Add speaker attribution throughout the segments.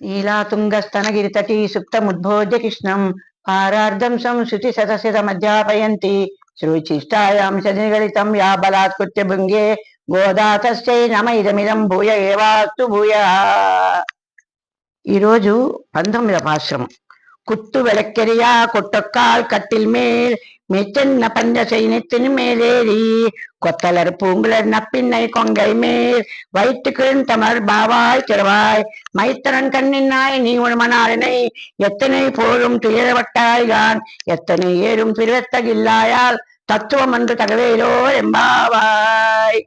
Speaker 1: नीलातुङ्गस्तनगिरितटी सुप्तमुद्भोज्य कृष्णं पारार्धं संश्रुति शतशतमध्यापयन्ति श्रुचिष्टायां शनिगलितं या बलात्कृत्य भृङ्गे गोदा तस्यै नम इदमिदं भूय एवास्तु भूयः। ఈరోజు 19వ పాశ్రమం. குத்து விளக்கெரியா கொட்டொக்கால் கட்டில் மேல் மெச்சென்ன பஞ்ச செய்தின் மேலேறி கொத்தலர் பூங்குலர் நப்பின்னை கொங்கை மேல் வயிற்றுக்கிழன் தமர் பாவாய் திறவாய் மைத்தரன் கண்ணினாய் நீ உணமனாரினை எத்தனை போரும் துயரவட்டாய்கான் எத்தனை ஏறும் திருவத்தகில்லாயால் తత్వం అందు తగవేలో ఎంబావాయ్.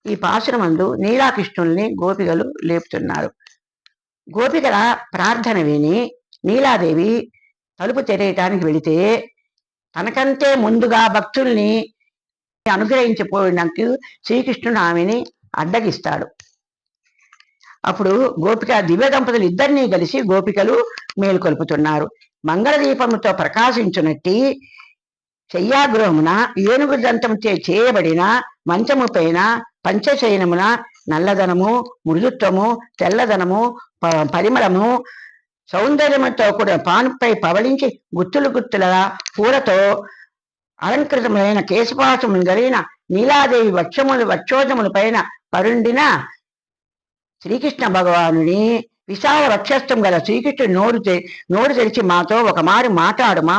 Speaker 1: ఈ పాశురమందు నీలాకృష్ణుల్ని గోపికలు లేపుతున్నారు. గోపికల ప్రార్థన విని నీలాదేవి తలుపు తెరేయటానికి వెళితే తనకంటే ముందుగా భక్తుల్ని అనుగ్రహించిపోయినందుకు శ్రీకృష్ణుడు ఆమెని అడ్డగిస్తాడు. అప్పుడు గోపిక దివ్య దంపతులు ఇద్దరినీ కలిసి గోపికలు మేలుకొల్పుతున్నారు. మంగళదీపముతో ప్రకాశించునట్టి శయ్యాగృహమున ఏనుగు దంతంచే చేయబడిన మంచము పైన పంచశయనమున నల్లదనము, మృదుత్వము, తెల్లదనము, పరిమళము, సౌందర్యముతో కూడా పానుపై పవళించి గుత్తులు గుత్తుల పూలతో అలంకృతములైన కేశపాశములు కలిగిన నీలాదేవి వక్షోజముల పైన పరుండిన శ్రీకృష్ణ భగవానుని విశాల వక్షస్థం గల శ్రీకృష్ణుడు నోరు తెరిచి మాతో ఒక మారి మాట్లాడుమా,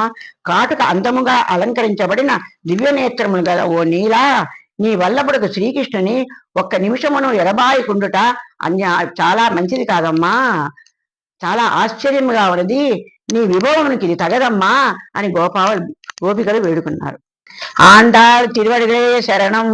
Speaker 1: కాటుక అందముగా అలంకరించబడిన దివ్యనేత్రములు గల ఓ నీలా, నీ వల్లపుడకు శ్రీకృష్ణుని ఒక్క నిమిషమును ఎడబాయికుండుట చాలా మంచిది కాదమ్మా, చాలా ఆశ్చర్యముగా ఉన్నది, నీ విభవమునికి ఇది తగదమ్మా అని గోపికలు వేడుకున్నారు. ఆండాళ్ తిరువడిగలే శరణం.